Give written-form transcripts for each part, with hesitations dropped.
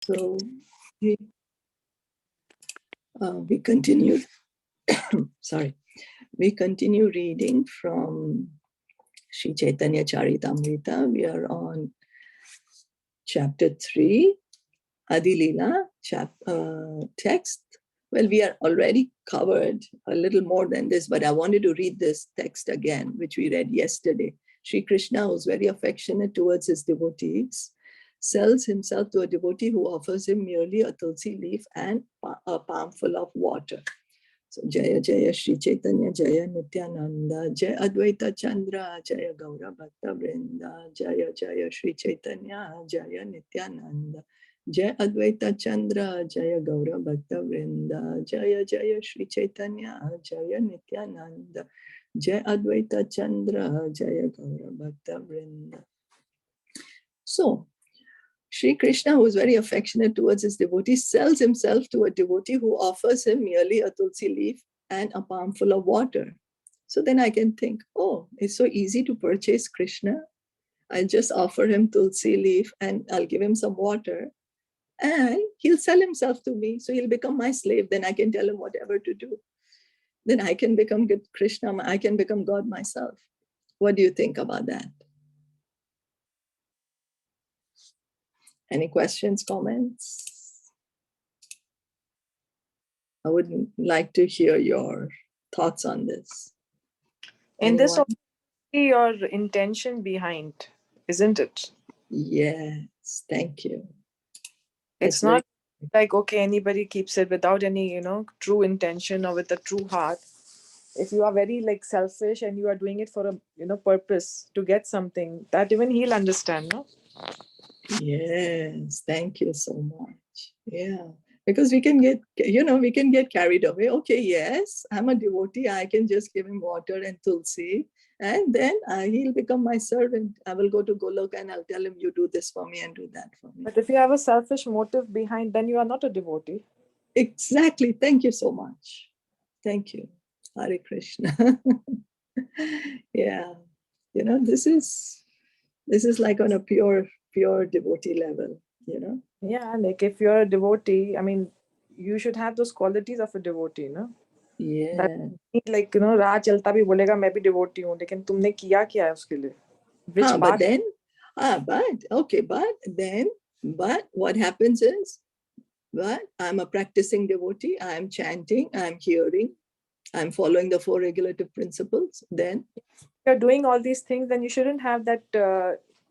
So we continue. Sorry, we continue reading from Sri Caitanya Caritamrita. We are on chapter 3, Adi-Lila text. Well, we are already covered a little more than this, but I wanted to read this text again, which we read yesterday. Sri Krishna, who's very affectionate towards his devotees, sells himself to a devotee who offers him merely a tulsi leaf and a palmful of water. So Jaya Jaya Sri Chaitanya Jaya Nityananda Jaya Advaita Chandra Jaya Gaura Bhakta Vrinda Jaya Jaya Sri Chaitanya Jaya Nityananda Jaya Advaita Chandra Jaya Gaura Bhakta Vrinda Jaya Jaya Sri Chaitanya Jaya Nityananda Jaya Advaita Chandra Jaya Gaura Bhakta Vrinda. So Sri Krishna, who is very affectionate towards his devotees, sells himself to a devotee who offers him merely a tulsi leaf and a palmful of water. So then I can think, oh, it's so easy to purchase Krishna. I'll just offer him tulsi leaf and I'll give him some water and he'll sell himself to me. So he'll become my slave. Then I can tell him whatever to do. Then I can become Krishna. I can become God myself. What do you think about that? Any questions, comments? I would like to hear your thoughts on this. And this also your intention behind, isn't it? Yes, thank you. It's not like, okay, anybody keeps it without any, true intention or with a true heart. If you are very selfish and you are doing it for a, purpose to get something, that even he'll understand, no? Yes, thank you so much. Yeah, because we can get carried away. Okay, yes, I'm a devotee. I can just give him water and tulsi, and then he'll become my servant. I will go to Golok and I'll tell him, you do this for me and do that for me. But if you have a selfish motive behind, then you are not a devotee. Exactly. Thank you so much. Thank you. Hare Krishna. Yeah, this is like on a pure devotee level, Yeah, like if you're a devotee, I mean, you should have those qualities of a devotee, no? Yeah. That, like, राह चलता भी बोलेगा मैं भी devotee हूँ, लेकिन तुमने किया क्या है उसके लिए? Which but then, but what happens is, but I'm a practicing devotee, I'm chanting, I'm hearing, I'm following the 4 regulative principles. Then you're doing all these things, then you shouldn't have that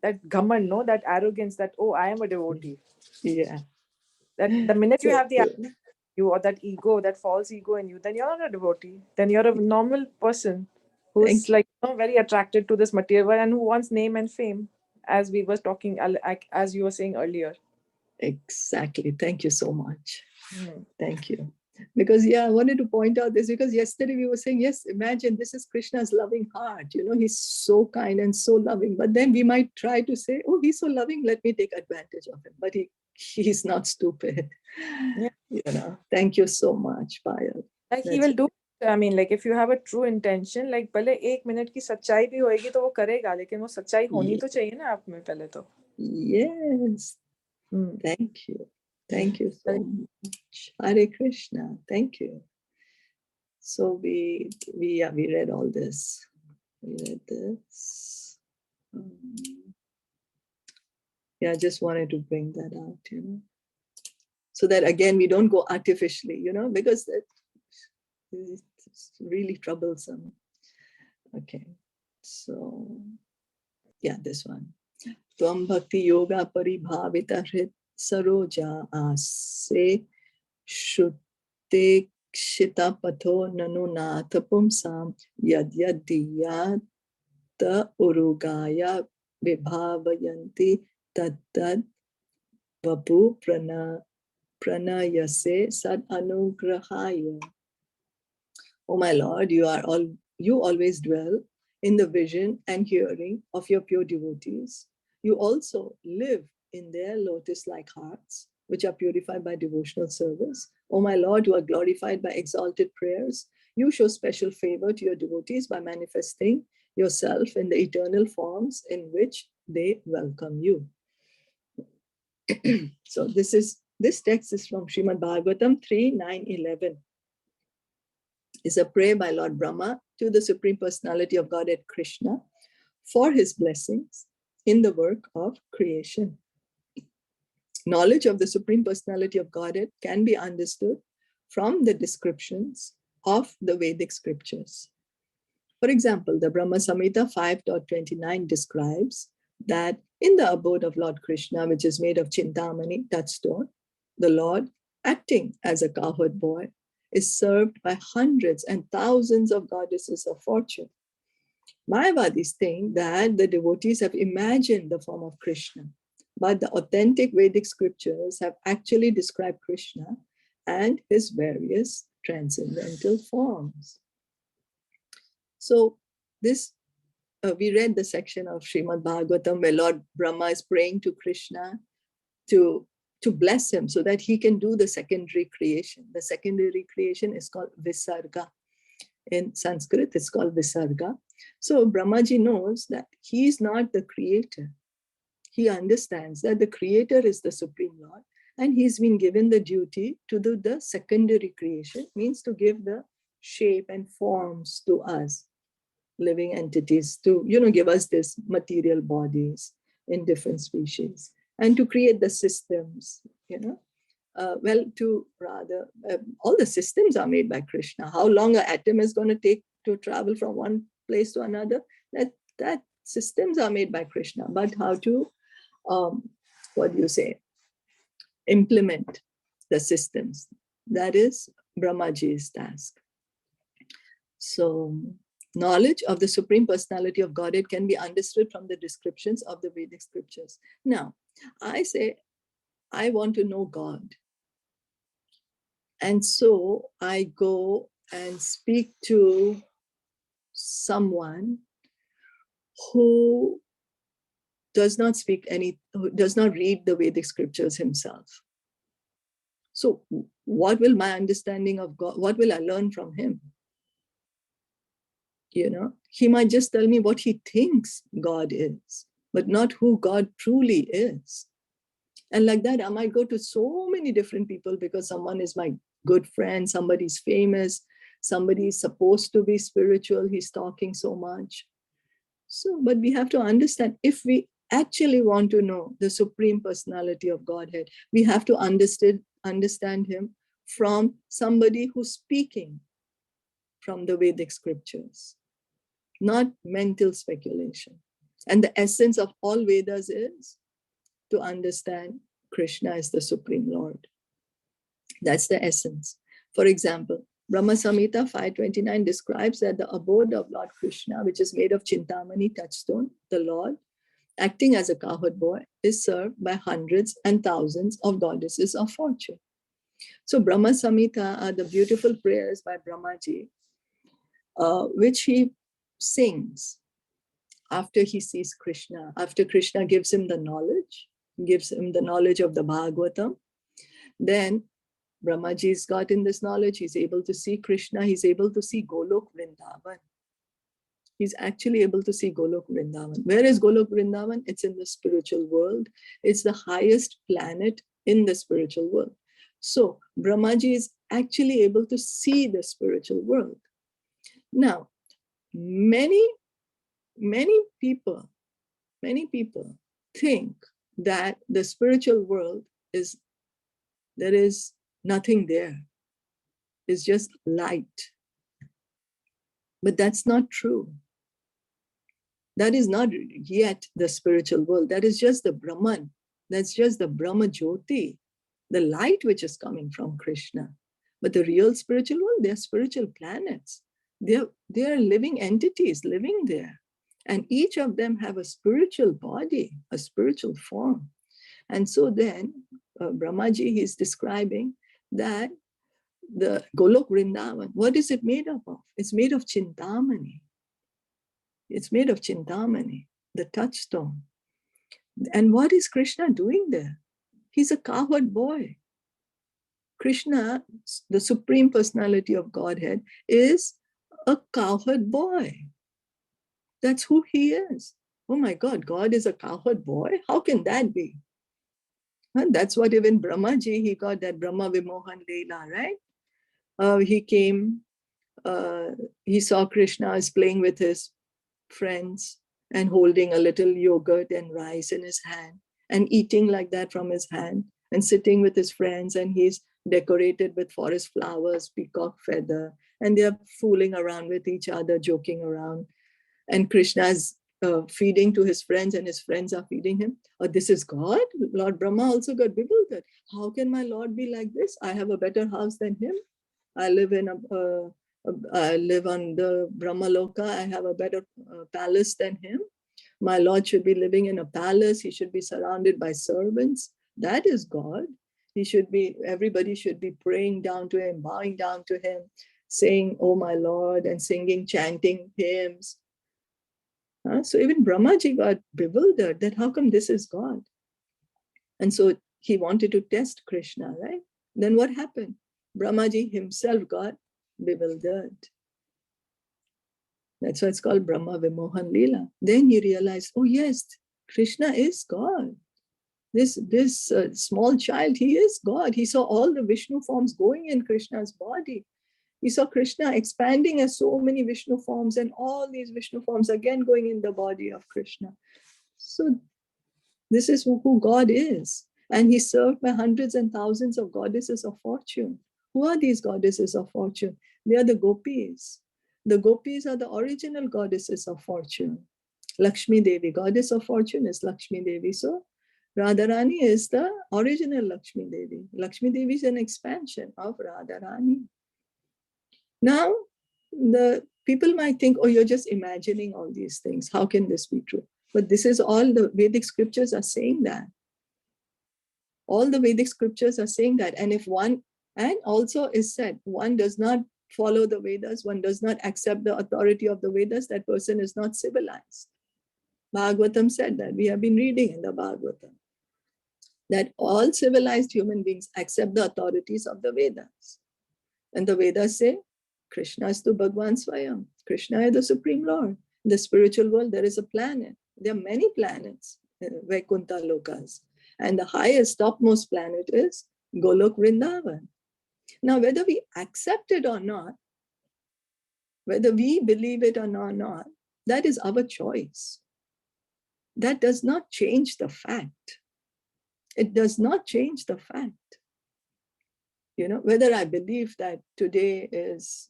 that ghaman, no, that arrogance, that I am a devotee. Yeah. That the minute you have the you or that ego, that false ego in you, then you're not a devotee. Then you're a normal person who's very attracted to this material and who wants name and fame, as we were talking, as you were saying earlier. Exactly. Thank you so much. Thank you. Because I wanted to point out this because yesterday we were saying, yes, imagine this is Krishna's loving heart. He's so kind and so loving. But then we might try to say, oh, he's so loving, let me take advantage of him. But he's not stupid. Yeah. Thank you so much, Payal. He will do. I mean, if you have a true intention, भले 1 minute की सच्चाई भी होएगी तो वो करेगा, लेकिन वो सच्चाई होनी तो चाहिए ना आप में पहले तो. Yes. Thank you. Thank you so much. Hare Krishna. Thank you. So we read all this. We read this. I just wanted to bring that out, so that again we don't go artificially, because it's really troublesome. Okay, so this one. Tvam bhakti yoga paribhavita hrit saroja ase shutte kshita patho nanu natha pumsam yad yadiyat urugaya vibhavayanti tad vapu pranayase sad anugrahaya. Oh my Lord, you always dwell in the vision and hearing of your pure devotees. You also live in their lotus-like hearts, which are purified by devotional service. Oh my Lord, who are glorified by exalted prayers, you show special favor to your devotees by manifesting yourself in the eternal forms in which they welcome you. So this is This text is from Srimad Bhagavatam 3, 9, 11. It's a prayer by Lord Brahma to the Supreme Personality of Godhead Krishna for his blessings in the work of creation. Knowledge of the Supreme Personality of Godhead can be understood from the descriptions of the Vedic scriptures. For example, the Brahma Samhita 5.29 describes that in the abode of Lord Krishna, which is made of Chintamani, touchstone, the Lord, acting as a cowherd boy, is served by hundreds and thousands of goddesses of fortune. Mayavadis think that the devotees have imagined the form of Krishna, but the authentic Vedic scriptures have actually described Krishna and his various transcendental forms. So this, we read the section of Srimad Bhagavatam where Lord Brahma is praying to Krishna to bless him so that he can do the secondary creation. The secondary creation is called Visarga. In Sanskrit, it's called Visarga. So Brahmaji knows that he is not the creator. He understands that the creator is the Supreme Lord, and he's been given the duty to do the secondary creation, means to give the shape and forms to us, living entities, to give us these material bodies in different species, and to create the systems, all the systems are made by Krishna. How long an atom is going to take to travel from one place to another, that systems are made by Krishna. But how to, implement the systems, that is Brahmaji's task. So knowledge of the Supreme Personality of Godhead can be understood from the descriptions of the Vedic scriptures. Now, I say, I want to know God. And so I go and speak to someone who does not who does not read the Vedic scriptures himself. So what will my understanding of God, what will I learn from him? He might just tell me what he thinks God is, but not who God truly is. And like that, I might go to so many different people because someone is my good friend, somebody's famous, somebody is supposed to be spiritual, he's talking so much. So, but we have to understand, if we actually want to know the Supreme Personality of Godhead, we have to understand him from somebody who's speaking from the Vedic scriptures, not mental speculation. And the essence of all Vedas is to understand Krishna as the Supreme Lord. That's the essence. For example, Brahma Samhita 5.29 describes that the abode of Lord Krishna, which is made of Chintamani, touchstone, the Lord, acting as a cowherd boy, is served by hundreds and thousands of goddesses of fortune. So Brahma Samhita are the beautiful prayers by Brahmaji, which he sings after he sees Krishna, after Krishna gives him the knowledge of the Bhagavatam. Then Brahmaji's gotten this knowledge, he's able to see Krishna, he's able to see Golok Vrindavan. He's actually able to see Golok Vrindavan. Where is Golok Vrindavan? It's in the spiritual world. It's the highest planet in the spiritual world. So Brahmaji is actually able to see the spiritual world. Now, many people think that the spiritual world there is nothing there. It's just light. But that's not true. That is not yet the spiritual world. That is just the Brahman. That's just the Brahma Jyoti, the light which is coming from Krishna. But the real spiritual world, they are spiritual planets. They are living entities living there. And each of them have a spiritual body, a spiritual form. And so then Brahmaji is describing that the Golok Vrindavan, what is it made up of? It's made of Chintamani. It's made of Chintamani, the touchstone. And what is Krishna doing there? He's a cowherd boy. Krishna, the Supreme Personality of Godhead, is a cowherd boy. That's who he is. Oh my God, God is a cowherd boy? How can that be? That's what even Brahmaji, he got that Brahma Vimohan Leela, right? He came, he saw Krishna is playing with his friends and holding a little yogurt and rice in his hand and eating like that from his hand and sitting with his friends, and he's decorated with forest flowers, peacock feather, and they're fooling around with each other, joking around. And Krishna is feeding to his friends, and his friends are feeding him. Oh, this is God? Lord Brahma also got bewildered. How can my Lord be like this? I have a better house than him. I live in I live on the Brahma Loka. I have a better palace than him. My Lord should be living in a palace. He should be surrounded by servants. That is God. He should be, everybody should be praying down to him, bowing down to him, saying, "Oh my Lord," and singing, chanting hymns. So even Brahmaji got bewildered that how come this is God? And so he wanted to test Krishna, right? Then what happened? Brahmaji himself got bewildered. That's why it's called Brahma Vimohan Leela. Then he realized, oh yes, Krishna is God. This small child, he is God. He saw all the Vishnu forms going in Krishna's body. He saw Krishna expanding as so many Vishnu forms, and all these Vishnu forms again going in the body of Krishna. So this is who God is. And he's served by hundreds and thousands of goddesses of fortune. Who are these goddesses of fortune? They are the gopis. The gopis are the original goddesses of fortune. Lakshmi Devi, goddess of fortune, is Lakshmi Devi. So Radharani is the original Lakshmi Devi. Lakshmi Devi is an expansion of Radharani. Now, the people might think, oh, you're just imagining all these things. How can this be true? But this is all the Vedic scriptures are saying that. All the Vedic scriptures are saying that. And if one, and also is said, one does not follow the Vedas, one does not accept the authority of the Vedas, that person is not civilized. Bhagavatam said that. We have been reading in the Bhagavatam that all civilized human beings accept the authorities of the Vedas. And the Vedas say, Krishna is to Bhagwan Swayam. Krishna is the Supreme Lord. In the spiritual world, there is a planet. There are many planets, Vaikuntha Lokas. And the highest, topmost planet is Golok Vrindavan. Now, whether we accept it or not, whether we believe it or not, that is our choice. That does not change the fact. It does not change the fact. You know, whether I believe that today is,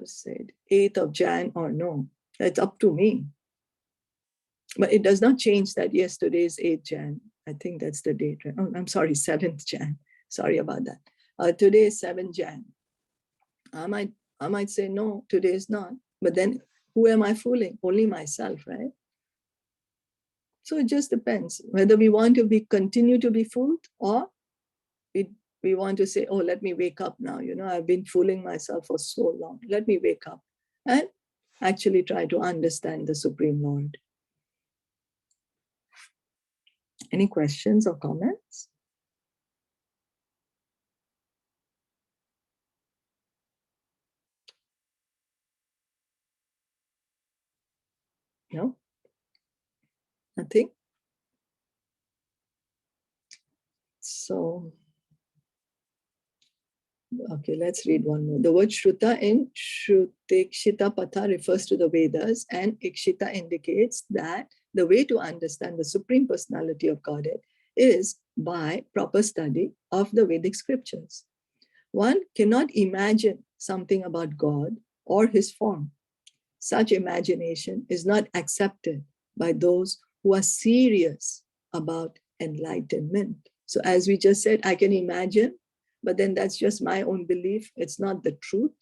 say, 8th of Jan or no, that's up to me. But it does not change that, yes, today is 8th Jan. I think that's the date, right? Oh, I'm sorry, 7th Jan. Sorry about that. Today is 7th Jan. I might say, no, today is not. But then who am I fooling? Only myself, right? So it just depends whether we want to continue to be fooled, or we want to say, oh, let me wake up now. You know, I've been fooling myself for so long. Let me wake up and actually try to understand the Supreme Lord. Any questions or comments? No? Nothing? So, okay, let's read one more. The word Shruta in Shrutekshita Patha refers to the Vedas, and Ikshita indicates that the way to understand the Supreme Personality of Godhead is by proper study of the Vedic scriptures. One cannot imagine something about God or his form. Such imagination is not accepted by those who are serious about enlightenment. So as we just said, I can imagine, but then that's just my own belief. It's not the truth.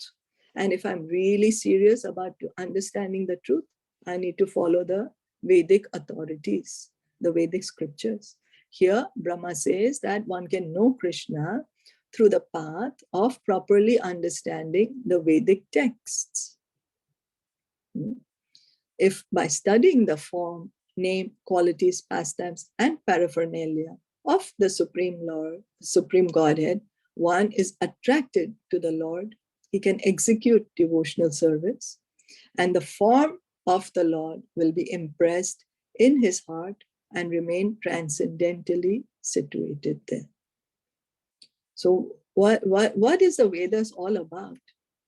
And if I'm really serious about understanding the truth, I need to follow the Vedic authorities, the Vedic scriptures. Here, Brahma says that one can know Krishna through the path of properly understanding the Vedic texts. If by studying the form, name, qualities, pastimes, and paraphernalia of the Supreme Lord, Supreme Godhead, one is attracted to the Lord, he can execute devotional service, and the form of the Lord will be impressed in his heart and remain transcendently situated there. So what is the Vedas all about?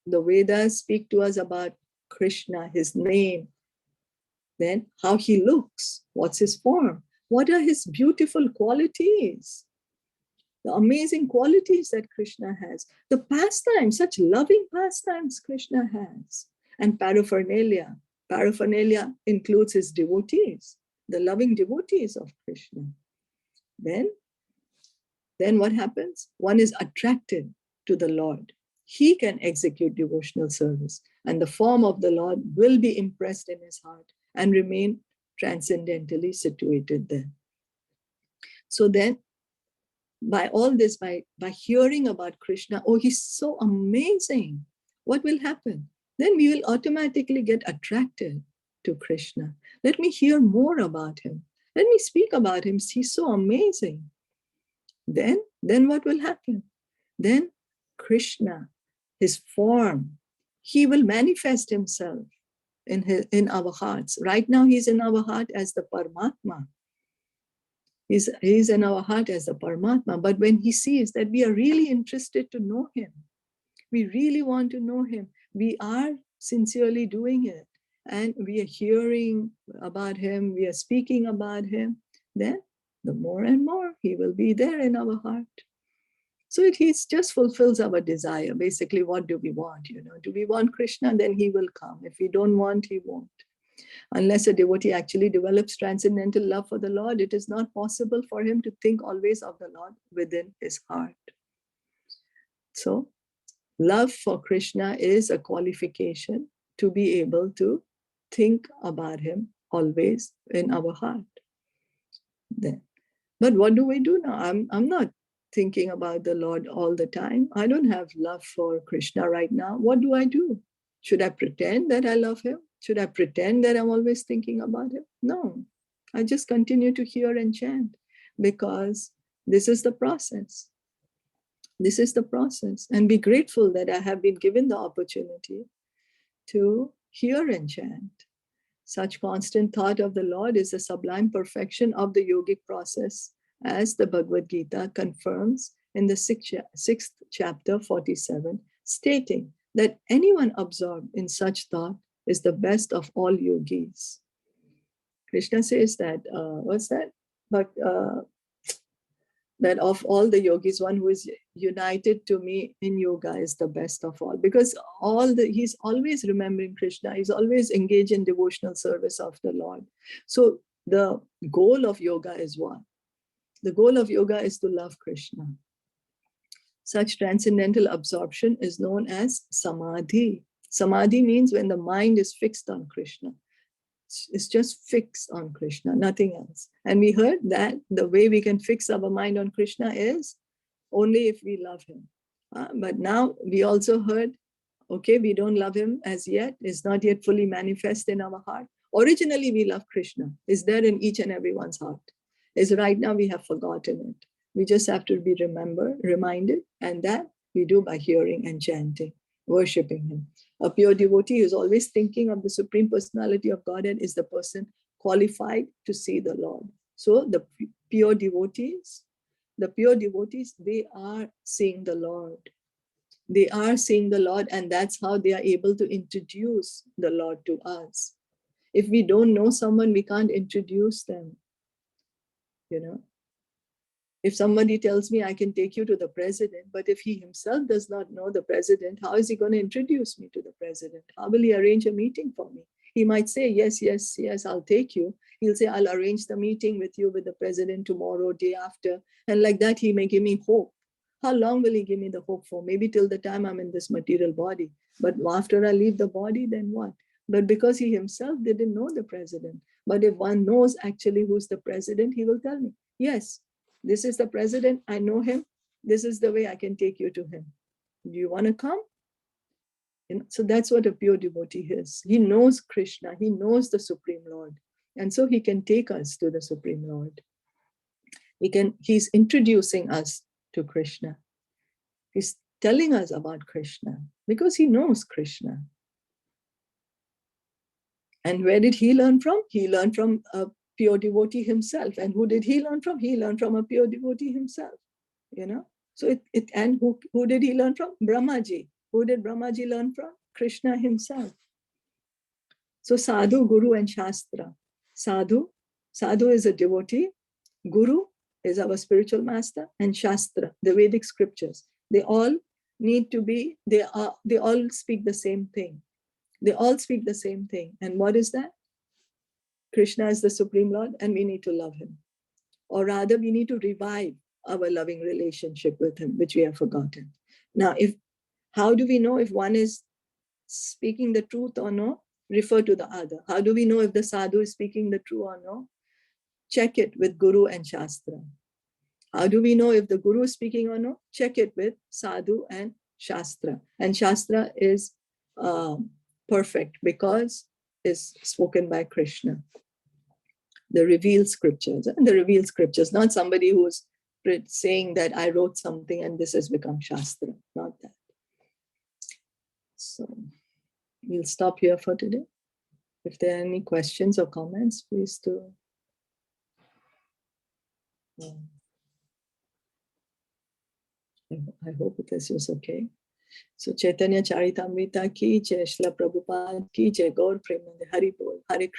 The Vedas speak to us about Krishna, his name, then how he looks, what's his form, what are his beautiful qualities, the amazing qualities that Krishna has, the pastimes, such loving pastimes Krishna has, and paraphernalia. Paraphernalia includes his devotees, the loving devotees of Krishna. Then what happens? One is attracted to the Lord. He can execute devotional service, and the form of the Lord will be impressed in his heart and remain transcendently situated there. So then, by all this, by hearing about Krishna, oh, he's so amazing, what will happen? Then we will automatically get attracted to Krishna. Let me hear more about him. Let me speak about him. He's so amazing. Then what will happen? Then Krishna, his form, he will manifest himself in our hearts. Right now, he's in our heart as the Paramatma. He's in our heart as the Paramatma. But when he sees that we are really interested to know him, we really want to know him, we are sincerely doing it, and we are hearing about him, we are speaking about him, then the more and more he will be there in our heart. So he just fulfills our desire. Basically, what do we want? Do we want Krishna? Then he will come. If we don't want, he won't. Unless a devotee actually develops transcendental love for the Lord, it is not possible for him to think always of the Lord within his heart. So love for Krishna is a qualification to be able to think about him always in our heart. Then, but what do we do now? I'm not thinking about the Lord all the time. I don't have love for Krishna right now. What do I do? Should I pretend that I love him? Should I pretend that I'm always thinking about him? No, I just continue to hear and chant, because this is the process. This is the process. And be grateful that I have been given the opportunity to hear and chant. Such constant thought of the Lord is the sublime perfection of the yogic process, as the Bhagavad Gita confirms in the sixth chapter 47, stating that anyone absorbed in such thought is the best of all yogis. Krishna says that, But that of all the yogis, one who is united to me in yoga is the best of all, because he's always remembering Krishna, he's always engaged in devotional service of the Lord. So the goal of yoga is what? The goal of yoga is to love Krishna. Such transcendental absorption is known as samadhi. Samadhi means when the mind is fixed on Krishna. It's just fixed on Krishna, nothing else. And we heard that the way we can fix our mind on Krishna is only if we love him. But now we also heard, okay, we don't love him as yet. It's not yet fully manifest in our heart. Originally, we love Krishna. It's there in each and everyone's heart. It's right now we have forgotten it. We just have to be reminded, and that we do by hearing and chanting, worshipping him. A pure devotee who is always thinking of the Supreme Personality of Godhead is the person qualified to see the Lord. So the pure devotees, they are seeing the Lord. They are seeing the Lord, and that's how they are able to introduce the Lord to us. If we don't know someone, we can't introduce them. If somebody tells me I can take you to the president, but if he himself does not know the president, how is he going to introduce me to the president? How will he arrange a meeting for me? He might say, yes, I'll take you. He'll say, I'll arrange the meeting with you with the president tomorrow, day after. And like that, he may give me hope. How long will he give me the hope for? Maybe till the time I'm in this material body. But after I leave the body, then what? But because he himself didn't know the president. But if one knows actually who's the president, he will tell me, yes, this is the president, I know him. This is the way I can take you to him. Do you want to come? So that's what a pure devotee is. He knows Krishna, he knows the Supreme Lord. And so he can take us to the Supreme Lord. He's introducing us to Krishna. He's telling us about Krishna because he knows Krishna. And where did he learn from? He learned from a pure devotee himself. And who did he learn from? He learned from a pure devotee himself, So and who did he learn from? Brahmaji. Who did Brahmaji learn from? Krishna himself. So sadhu, guru, and shastra. Sadhu is a devotee. Guru is our spiritual master, and shastra, the Vedic scriptures. They all need to be, they all speak the same thing. They all speak the same thing. And what is that? Krishna is the Supreme Lord, and we need to love him. Or rather, we need to revive our loving relationship with him, which we have forgotten. Now, how do we know if one is speaking the truth or no? Refer to the other. How do we know if the sadhu is speaking the truth or no? Check it with Guru and Shastra. How do we know if the Guru is speaking or no? Check it with Sadhu and Shastra. And Shastra is perfect because it's spoken by Krishna. The revealed scriptures. And the revealed scriptures, not somebody who's saying that I wrote something and this has become Shastra. Not that. So we'll stop here for today. If there are any questions or comments, please do. I hope this was okay. So Caitanya Caritamrita ki jai, Srila Prabhupada ki jai, Gaur Premanande, Hari Bol, Hare Krishna.